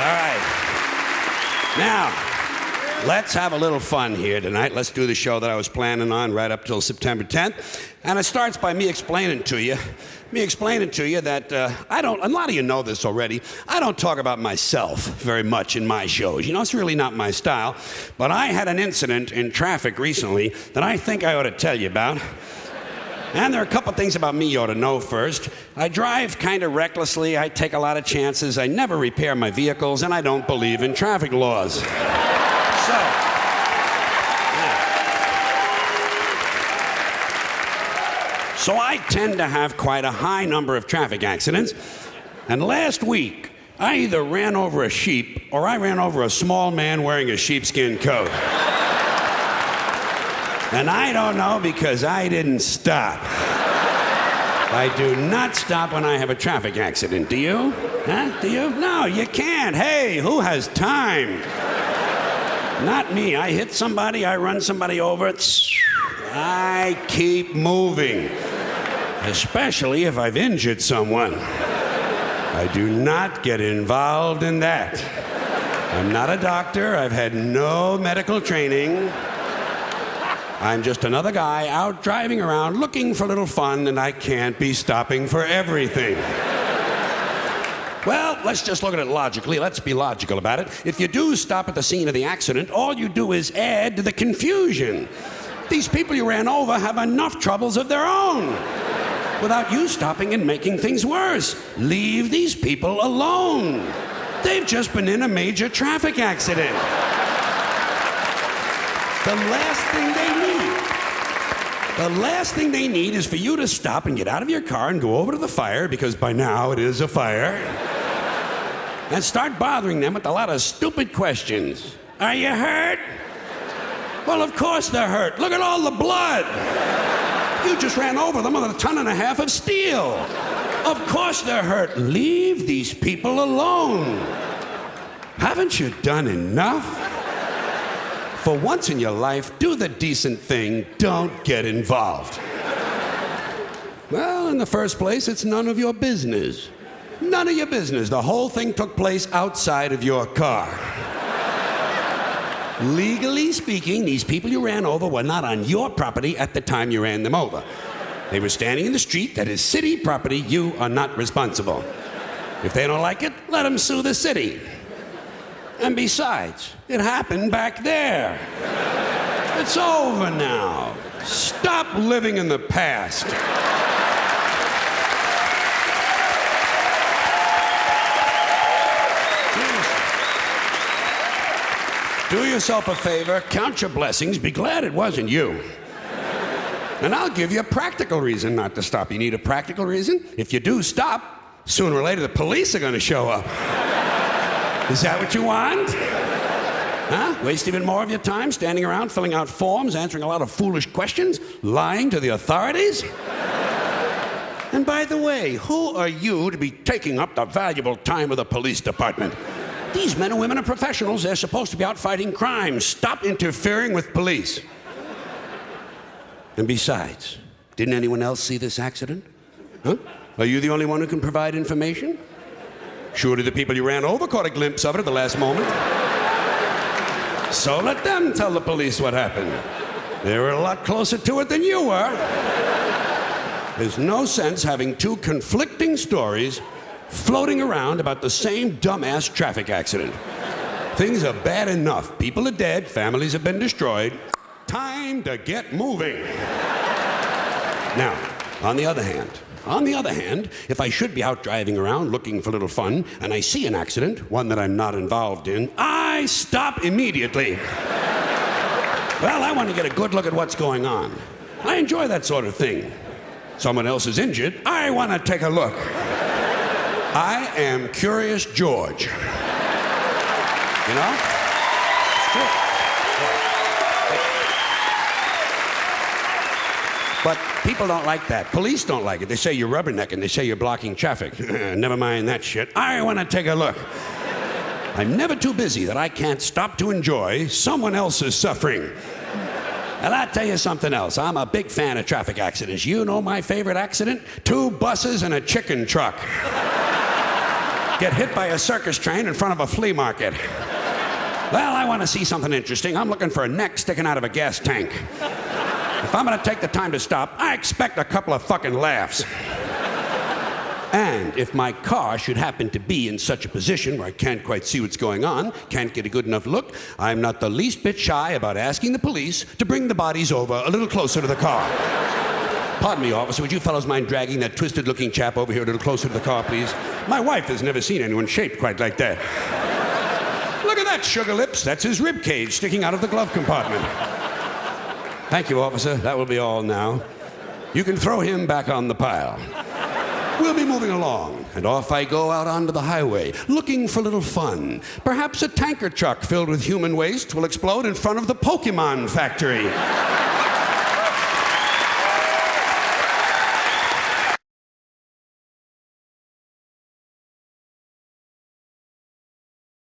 right. Now, let's have a little fun here tonight. Let's do the show that I was planning on right up till September 10th. And it starts by me explaining to you that a lot of you know this already, I don't talk about myself very much in my shows. You know, it's really not my style. But I had an incident in traffic recently that I think I ought to tell you about. And there are a couple things about me you ought to know first. I drive kind of recklessly, I take a lot of chances, I never repair my vehicles, and I don't believe in traffic laws. So I tend to have quite a high number of traffic accidents. And last week, I either ran over a sheep or I ran over a small man wearing a sheepskin coat. And I don't know because I didn't stop. I do not stop when I have a traffic accident. Do you? Huh? Do you? No, you can't. Hey, who has time? Not me. I hit somebody, I run somebody over. I keep moving. Especially if I've injured someone. I do not get involved in that. I'm not a doctor. I've had no medical training. I'm just another guy out driving around looking for a little fun, and I can't be stopping for everything. Well, let's just look at it logically. Let's be logical about it. If you do stop at the scene of the accident, all you do is add to the confusion. These people you ran over have enough troubles of their own without you stopping and making things worse. Leave these people alone. They've just been in a major traffic accident. The last thing they need is for you to stop and get out of your car and go over to the fire, because by now it is a fire, and start bothering them with a lot of stupid questions. Are you hurt? Well, of course they're hurt. Look at all the blood. You just ran over them with 1.5 tons of steel. Of course they're hurt. Leave these people alone. Haven't you done enough? For once in your life, do the decent thing. Don't get involved. Well, in the first place, it's none of your business. None of your business. The whole thing took place outside of your car. Legally speaking, these people you ran over were not on your property at the time you ran them over. They were standing in the street that is city property. You are not responsible. If they don't like it, let them sue the city. And besides, it happened back there. It's over now. Stop living in the past. Do yourself a favor, count your blessings, be glad it wasn't you. And I'll give you a practical reason not to stop. You need a practical reason? If you do stop, sooner or later the police are going to show up. Is that what you want? Huh? Waste even more of your time standing around filling out forms, answering a lot of foolish questions, lying to the authorities? And by the way, who are you to be taking up the valuable time of the police department? These men and women are professionals. They're supposed to be out fighting crime. Stop interfering with police. And besides, didn't anyone else see this accident? Huh? Are you the only one who can provide information? Surely the people you ran over caught a glimpse of it at the last moment. So let them tell the police what happened. They were a lot closer to it than you were. There's no sense having two conflicting stories floating around about the same dumbass traffic accident. Things are bad enough. People are dead, families have been destroyed. Time to get moving. Now, on the other hand, if I should be out driving around looking for a little fun and I see an accident, one that I'm not involved in, I stop immediately. Well, I want to get a good look at what's going on. I enjoy that sort of thing. Someone else is injured, I want to take a look. I am Curious George. You know? It's true. But people don't like that. Police don't like it. They say you're rubbernecking. They say you're blocking traffic. Never mind that shit. I want to take a look. I'm never too busy that I can't stop to enjoy someone else's suffering. And I'll tell you something else. I'm a big fan of traffic accidents. You know my favorite accident? 2 buses and a chicken truck. get hit by a circus train in front of a flea market. Well, I want to see something interesting. I'm looking for a neck sticking out of a gas tank. If I'm going to take the time to stop, I expect a couple of fucking laughs. And if my car should happen to be in such a position where I can't quite see what's going on, can't get a good enough look, I'm not the least bit shy about asking the police to bring the bodies over a little closer to the car. Pardon me, officer, would you fellows mind dragging that twisted-looking chap over here a little closer to the car, please? My wife has never seen anyone shaped quite like that. Look at that, sugar lips. That's his rib cage sticking out of the glove compartment. Thank you, officer. That will be all now. You can throw him back on the pile. We'll be moving along, and off I go out onto the highway, looking for a little fun. Perhaps a tanker truck filled with human waste will explode in front of the Pokemon factory.